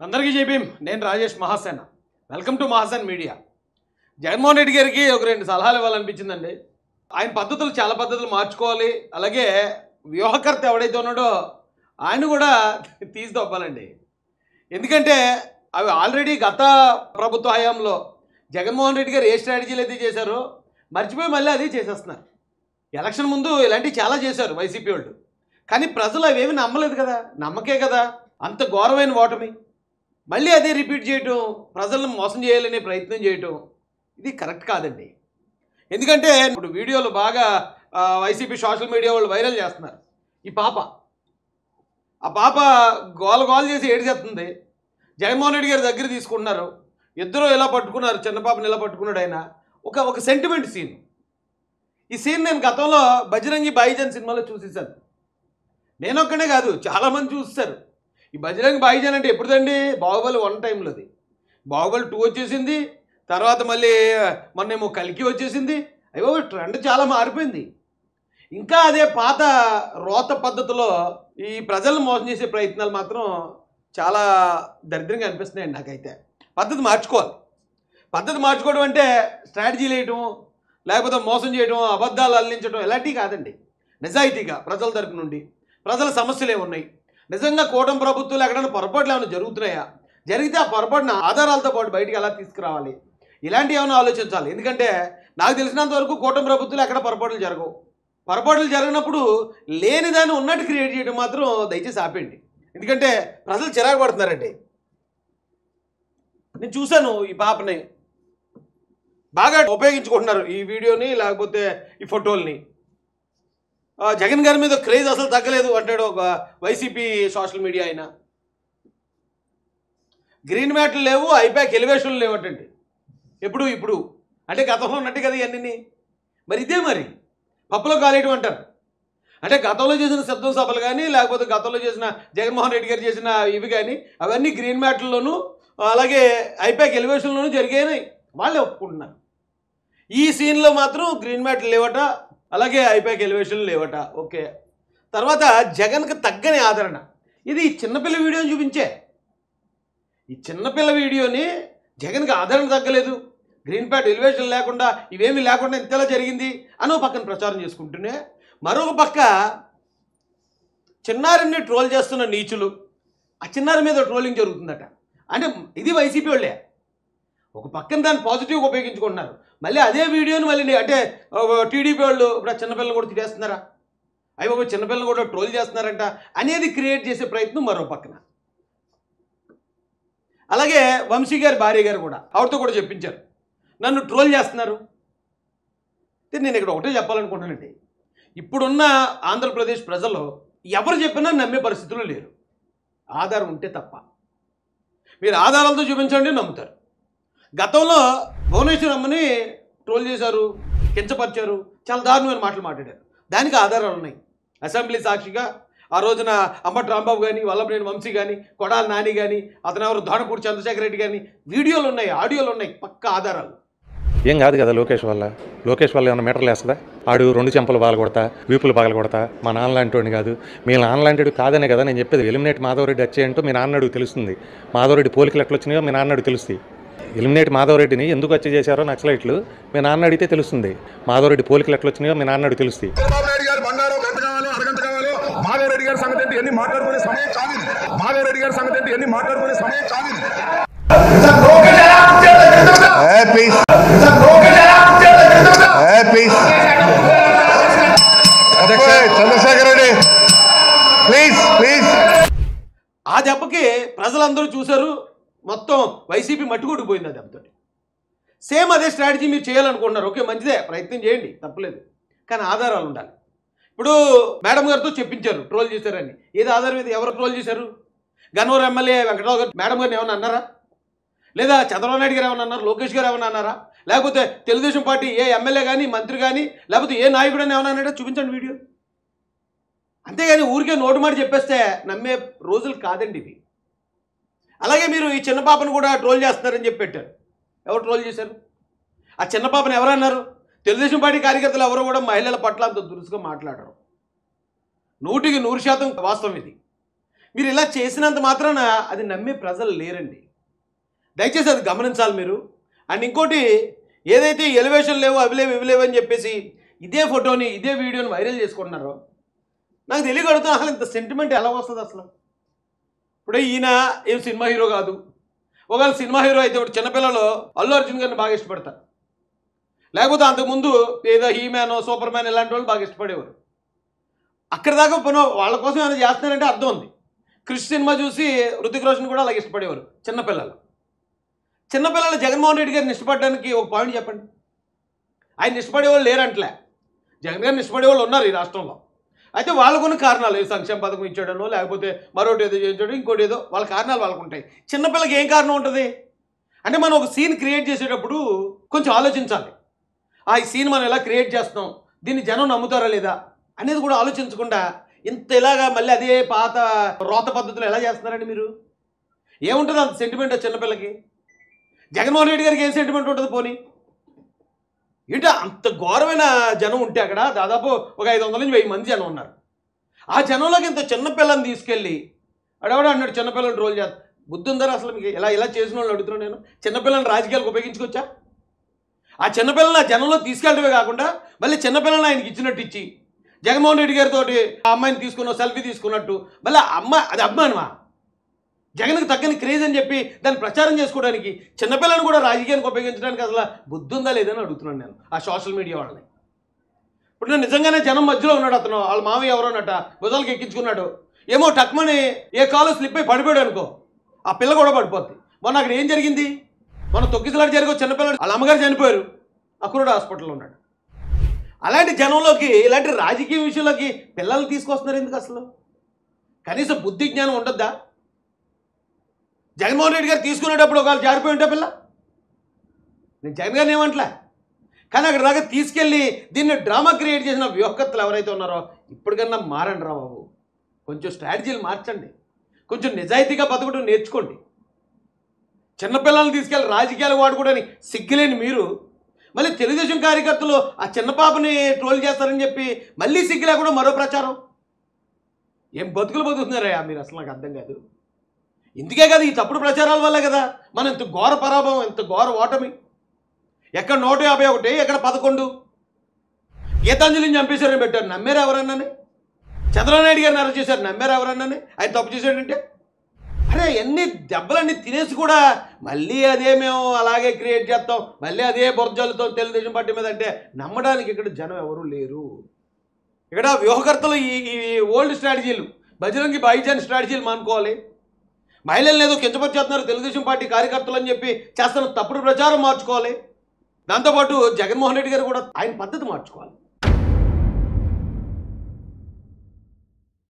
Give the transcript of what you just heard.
అందరికీ జై భీమ్. నేను Rajesh Mahasena. Welcome to Mahasen media. Jaganmohan Reddy గారికి ఒక రెండు సలహాలు ఇవ్వాలనిపించిందండి. ఆయన పద్ధతులు చాలా పద్ధతులు మార్చుకోవాలి. అలాగే వ్యూహకర్త ఎవడైతే ఉన్నాడో ఆయన కూడా తీసి తప్పాలండి. ఎందుకంటే అవి ఆల్రెడీ గత ప్రభుత్వ హయాంలో జగన్మోహన్ రెడ్డి గారు ఏ స్ట్రాటజీలు అయితే చేశారో మర్చిపోయి మళ్ళీ అది చేసేస్తున్నారు. ఎలక్షన్ ముందు ఇలాంటివి చాలా చేశారు వైసీపీ వాళ్ళు. కానీ ప్రజలు అవేమి నమ్మలేదు కదా, నమ్మకే కదా అంత ఘోరమైన ఓటమి. మళ్ళీ అదే రిపీట్ చేయటం, ప్రజలను మోసం చేయాలనే ప్రయత్నం చేయటం ఇది కరెక్ట్ కాదండి. ఎందుకంటే ఇప్పుడు వీడియోలు బాగా వైసీపీ సోషల్ మీడియా వాళ్ళు వైరల్ చేస్తున్నారు. ఆ పాప గోల చేసి ఏడిచేస్తుంది. జగన్మోహన్ రెడ్డి గారి దగ్గర తీసుకుంటున్నారు. ఇద్దరు ఇలా పట్టుకున్నారు, చిన్న పాపని ఇలా పట్టుకున్నాడు ఆయన. ఒక సెంటిమెంట్ సీన్. ఈ సీన్ నేను గతంలో బజరంగి భాయిజాన్ సినిమాలో చూసేసాను. నేను ఒక్కనే కాదు, చాలామంది చూస్తారు. ఈ బజరంగి భాయిజాన్ అంటే ఎప్పుడుదండి? బాహుబలి 1 టైంలోది. బాహుబలి 2 వచ్చేసింది. తర్వాత మళ్ళీ మొన్నేమో కల్కి వచ్చేసింది. అయ్యో ట్రెండ్ చాలా మారిపోయింది. ఇంకా అదే పాత రోత పద్ధతిలో ఈ ప్రజలను మోసం చేసే ప్రయత్నాలు మాత్రం చాలా దరిద్రంగా అనిపిస్తున్నాయండి నాకైతే. పద్ధతి మార్చుకోవాలి. పద్ధతి మార్చుకోవడం అంటే స్ట్రాటజీలు వేయటం, లేకపోతే మోసం చేయడం, అబద్ధాలు అల్లించడం ఇలాంటివి కాదండి. నిజాయితీగా ప్రజల తరపు నుండి ప్రజల సమస్యలు ఏమున్నాయి, నిజంగా కూటమి ప్రభుత్వాలు ఎక్కడైనా పొరపాట్లు ఏమైనా జరుగుతున్నాయా, జరిగితే ఆ పొరపాటున ఆధారాలతో పాటు బయటికి ఎలా తీసుకురావాలి, ఇలాంటివి ఏమైనా ఆలోచించాలి. ఎందుకంటే నాకు తెలిసినంత వరకు కూటమి ప్రభుత్వాలు ఎక్కడ పొరపాట్లు జరగవు. పొరపాట్లు జరిగినప్పుడు లేని దాన్ని ఉన్నట్టు క్రియేట్ చేయడం మాత్రం దయచేసి ఆపేయండి. ఎందుకంటే ప్రజలు చిరాకు పడుతున్నారండి. నేను చూశాను ఈ పాపని బాగా ఉపయోగించుకుంటున్నారు, ఈ వీడియోని లేకపోతే ఈ ఫోటోల్ని. జగన్ గారి మీద క్రేజ్ అసలు తగ్గలేదు అంటాడు ఒక వైసీపీ సోషల్ మీడియా ఆయన. గ్రీన్ మ్యాట్లు లేవు, ఐప్యాక్ ఎలివేషన్లు లేవటండి. ఇప్పుడు అంటే గతంలో ఉన్నట్టు కదా ఇవన్నీ. మరి ఇదే మరి పప్పులో కాలేయటం అంటారు. అంటే గతంలో చేసిన శబ్దం సభలు కానీ, లేకపోతే గతంలో చేసిన జగన్మోహన్ రెడ్డి గారు చేసిన ఇవి కానీ అవన్నీ గ్రీన్ మ్యాట్లలోనూ అలాగే ఐప్యాక్ ఎలివేషన్లోనూ జరిగాయి. వాళ్ళే ఒప్పుకుంటున్నారు. ఈ సీన్లో మాత్రం గ్రీన్ మ్యాట్లు లేవట, అలాగే ఐప్యాక్ ఎలివేషన్లు లేవట. ఓకే, తర్వాత జగన్కి తగ్గని ఆదరణ. ఇది చిన్నపిల్ల వీడియోని చూపించే. ఈ చిన్నపిల్ల వీడియోని జగన్కి ఆదరణ తగ్గలేదు, గ్రీన్ ప్యాట్ ఎలివేషన్ లేకుండా ఇవేమీ లేకుండా ఇంతలా జరిగింది అని ఒక పక్కన ప్రచారం చేసుకుంటూనే, మరొక పక్క చిన్నారిని ట్రోల్ చేస్తున్న నీచులు, ఆ చిన్నారి మీద ట్రోలింగ్ జరుగుతుందట. అంటే ఇది వైసీపీ వాళ్ళే. ఒక పక్కన దాన్ని పాజిటివ్గా ఉపయోగించుకుంటున్నారు. మళ్ళీ అదే వీడియోని మళ్ళీ అంటే టీడీపీ వాళ్ళు ఇప్పుడు ఆ చిన్నపిల్లలు కూడా తినేస్తున్నారా, అవి ఒక చిన్నపిల్లలు కూడా ట్రోల్ చేస్తున్నారంట అనేది క్రియేట్ చేసే ప్రయత్నం మరో పక్కన. అలాగే వంశీ గారి భార్య గారు కూడా ఆవిడతో కూడా చెప్పించారు, నన్ను ట్రోల్ చేస్తున్నారు. నేను ఇక్కడ ఒకటే చెప్పాలనుకుంటానండి, ఇప్పుడున్న ఆంధ్రప్రదేశ్ ప్రజలు ఎవరు చెప్పినా నమ్మే పరిస్థితుల్లో లేరు. ఆధారం ఉంటే తప్ప. మీరు ఆధారాలతో చూపించండి, నమ్ముతారు. గతంలో భువనేశ్వరమ్మని ట్రోల్ చేశారు, కించపరిచారు, చాలా దారుణమైన మాటలు మాట్లాడారు. దానికి ఆధారాలు ఉన్నాయి. అసెంబ్లీ సాక్షిగా ఆ రోజున అంబటి రాంబాబు కానీ, వల్లభనేని వంశీ కానీ, కొడాలి నాని కానీ, అతను ఎవరు దోనపూడి చంద్రశేఖర్ రెడ్డి కానీ వీడియోలు ఉన్నాయి, ఆడియోలు ఉన్నాయి, పక్క ఆధారాలు. ఏం కాదు కదా లోకేష్ వల్ల ఏమన్నా మీటర్లు వేస్తుందా? ఆడు 2 చెంపలు పగల కొడతా, వీపులు పగల కొడతా, మా నాన్న లాంటి కాదు. మీ నాన్న లాంటి కాదనే కదా నేను చెప్పేది. ఎలిమినేట్ మాధవరెడ్డి వచ్చేయంటూ మీ నాన్నడికి తెలుస్తుంది. మాధవరెడ్డి పోలికలు ఎట్లా వచ్చినాయో మీ నాన్నడికి తెలుస్తుంది. ఎలిమినేట్ మాధవరెడ్డిని ఎందుకు వచ్చి చేశారో నక్సలైట్లు మీ నాన్న అడిగితే తెలుస్తుంది. మాధవరెడ్డి పోలికలు ఎట్లా వచ్చినాయో మీ నాన్నడికి తెలుస్తుంది. మాధవరెడ్డి గారి సంగతి ఏంటి ఎన్ని మాట్లాడుకునే సమయం కాదు. మాధవరెడ్డి గారి సంగతి ఏంటి ఎన్ని మాట్లాడుకునే సమయం కాదు. చంద్రశేఖర్ రెడ్డి ప్లీజ్. ఆ దెబ్బకి ప్రజలందరూ చూశారు, మొత్తం వైసీపీ మట్టుకొట్టుకుపోయింది ఆ దెబ్బతో. సేమ్ అదే స్ట్రాటజీ మీరు చేయాలనుకుంటున్నారు. ఓకే, మంచిదే, ప్రయత్నం చేయండి, తప్పలేదు. కానీ ఆధారాలు ఉండాలి. ఇప్పుడు మేడం గారితో చెప్పించారు ట్రోల్ చేశారని. ఏది ఆధారం మీద? ఎవరు ట్రోల్ చేశారు? గన్నవరం ఎమ్మెల్యే వెంకటరావు గారు మేడం గారిని ఏమన్నా అన్నారా? లేదా చంద్రబాబు నాయుడు గారు ఏమన్నా అన్నారు? లోకేష్ గారు ఏమన్నా అన్నారా? లేకపోతే తెలుగుదేశం పార్టీ ఏ ఎమ్మెల్యే కానీ, మంత్రి కానీ, లేకపోతే ఏ నాయకుడు అని ఏమన్నా అన్నాడో చూపించండి వీడియో. అంతేగాని ఊరికే నోటు మాట చెప్పేస్తే నమ్మే రోజులు కాదండి ఇవి. అలాగే మీరు ఈ చిన్న పాపను కూడా ట్రోల్ చేస్తున్నారని చెప్పి పెట్టారు. ఎవరు ట్రోల్ చేశారు? ఆ చిన్న పాపను ఎవరన్నారు? తెలుగుదేశం పార్టీ కార్యకర్తలు ఎవరో కూడా మహిళల పట్ల అంత దురుసుగా మాట్లాడరు. 100% వాస్తవం ఇది. మీరు ఇలా చేసినంత మాత్రాన అది నమ్మే ప్రజలు లేరండి. దయచేసి అది గమనించాలి మీరు. అండ్ ఇంకోటి, ఏదైతే ఎలివేషన్ లేవు అవి లేవు ఇవి లేవు అని చెప్పేసి ఇదే ఫోటోని ఇదే వీడియోని వైరల్ చేసుకుంటున్నారో నాకు తెలియగలుగుతున్నా, అసలు ఇంత సెంటిమెంట్ ఎలా వస్తుంది అసలు? ఇప్పుడు ఈయన ఏం సినిమా హీరో కాదు. ఒకవేళ సినిమా హీరో అయితే ఇప్పుడు చిన్నపిల్లలు అల్లు అర్జున్ గారిని బాగా ఇష్టపడతారు, లేకపోతే అంతకుముందు ఏదో హీమ్యాన్ సూపర్ మ్యాన్ ఇలాంటి వాళ్ళు బాగా ఇష్టపడేవారు. అక్కడ దాకా పోను వాళ్ళ కోసం ఏమైనా చేస్తున్నారంటే అర్థం ఉంది. క్రిష్ సినిమా చూసి హృతిక్ రోషన్ కూడా అలాగే ఇష్టపడేవారు చిన్నపిల్లలు. చిన్నపిల్లలు జగన్మోహన్ రెడ్డి గారిని ఇష్టపడడానికి ఒక పాయింట్ చెప్పండి. ఆయన ఇష్టపడేవాళ్ళు లేరంటలే, జగన్ గారిని ఇష్టపడేవాళ్ళు ఉన్నారు ఈ రాష్ట్రంలో. అయితే వాళ్ళకున్న కారణాలు, సంక్షేమ పథకం ఇచ్చాడనో లేకపోతే మరొకటి ఏదో చేయించాడు, ఇంకోటి ఏదో, వాళ్ళ కారణాలు వాళ్ళకు ఉంటాయి. చిన్నపిల్లకి ఏం కారణం ఉంటుంది అంటే, మనం ఒక సీన్ క్రియేట్ చేసేటప్పుడు కొంచెం ఆలోచించాలి. ఈ సీన్ మనం ఎలా క్రియేట్ చేస్తున్నాం, దీన్ని జనం నమ్ముతారా లేదా అనేది కూడా ఆలోచించకుండా ఇంత ఇలాగా మళ్ళీ అదే పాత రోత పద్ధతులు ఎలా చేస్తున్నారండి మీరు? ఏముంటుంది అంత సెంటిమెంట్ చిన్నపిల్లకి? జగన్మోహన్ రెడ్డి గారికి ఏం సెంటిమెంట్ ఉంటుంది పోనీ? ఏంటో అంత ఘోరమైన జనం ఉంటే అక్కడ దాదాపు ఒక 500 నుంచి 1000 మంది జనం ఉన్నారు. ఆ జనంలోకి ఇంత చిన్నపిల్లని తీసుకెళ్ళి అడవడ అన్నాడు చిన్నపిల్లని ట్రోల్ చేస్తా. బుద్ధి ఉందా అసలు మీకు? ఇలా చేసిన వాళ్ళు అడుగుతున్నాను నేను. చిన్నపిల్లని రాజకీయాలకు ఉపయోగించుకోవచ్చా? ఆ చిన్నపిల్లని ఆ జనంలో తీసుకెళ్ళడమే కాకుండా మళ్ళీ చిన్నపిల్లని ఆయనకి ఇచ్చినట్టు ఇచ్చి జగన్మోహన్ రెడ్డి గారితో ఆ అమ్మాయిని తీసుకున్న సెల్ఫీ తీసుకున్నట్టు మళ్ళీ అది అభిమానమా? జగన్కి తగ్గని క్రేజ్ అని చెప్పి దాన్ని ప్రచారం చేసుకోవడానికి చిన్నపిల్లని కూడా రాజకీయానికి ఉపయోగించడానికి అసలు బుద్ధి ఉందా లేదని అడుగుతున్నాను నేను ఆ సోషల్ మీడియా వాళ్ళని. ఇప్పుడు నేను నిజంగానే జనం మధ్యలో ఉన్నాడు అతను, వాళ్ళ మామయ్య ఎవరోనట భుజాలకు ఎక్కించుకున్నాడు, ఏమో టక్మని ఏ కాలు స్లిప్ అయి పడిపోయాడు అనుకో, ఆ పిల్ల కూడా పడిపోద్ది. మొన్న అక్కడ ఏం జరిగింది? మొన్న తొక్కిసలాట జరిగే చిన్నపిల్లడు వాళ్ళ అమ్మగారు చనిపోయారు, అక్రూడ హాస్పిటల్లో ఉన్నాడు. అలాంటి జనంలోకి ఇలాంటి రాజకీయ విషయంలోకి పిల్లల్ని తీసుకొస్తున్నారు ఎందుకు అసలు? కనీసం బుద్ధి జ్ఞానం ఉండద్దా? జగన్మోహన్ రెడ్డి గారు తీసుకునేటప్పుడు ఒకవేళ జారిపోయి ఉంటే పిల్ల, నేను జగన్ గారిని ఏమంటలే, కానీ అక్కడ దాకా తీసుకెళ్ళి దీన్ని డ్రామా క్రియేట్ చేసిన వ్యూహకర్తలు ఎవరైతే ఉన్నారో ఇప్పటికన్నా మారండి రా బాబు. కొంచెం స్ట్రాటజీలు మార్చండి, కొంచెం నిజాయితీగా బతకడం నేర్చుకోండి. చిన్నపిల్లల్ని తీసుకెళ్ళి రాజకీయాలు వాడుకోవడానికి సిగ్గులేని మీరు మళ్ళీ తెలుగుదేశం కార్యకర్తలు ఆ చిన్న పాపని ట్రోల్ చేస్తారని చెప్పి మళ్ళీ సిగ్గు లేకుండా మరో ప్రచారం. ఏం బతుకుతున్నారయ్యా మీరు? అసలు నాకు అర్థం కాదు. ఇందుకే కదా ఈ తప్పుడు ప్రచారాల వల్లే కదా మనం ఇంత ఘోర పరాభవం, ఇంత ఘోర ఓటమి. ఎక్కడ 151, ఎక్కడ 11. గీతాంజలిని చంపేశారని పెట్టారు, నమ్మారు ఎవరన్నానే? చంద్రబాబు నాయుడు గారిని అరెస్ట్ చేశారు, నమ్మారు ఎవరన్నానే? ఆయన తప్పు చేశాడంటే అరే ఎన్ని దెబ్బలన్నీ తినేసి కూడా మళ్ళీ అదే మేము అలాగే క్రియేట్ చేస్తాం, మళ్ళీ అదే బొర్జాలతో తెలుగుదేశం పార్టీ మీద అంటే నమ్మడానికి ఇక్కడ జనం ఎవరు లేరు. ఇక్కడ వ్యూహకర్తలు ఈ ఓల్డ్ స్ట్రాటజీలు, బజరంగి భాయిజాన్ స్ట్రాటజీలు మానుకోవాలి. మహిళలు ఏదో కించపరిచేస్తున్నారు తెలుగుదేశం పార్టీ కార్యకర్తలు అని చెప్పి చేస్తున్న తప్పుడు ప్రచారం మార్చుకోవాలి. దాంతోపాటు జగన్మోహన్ రెడ్డి గారు కూడా ఆయన పద్ధతి మార్చుకోవాలి.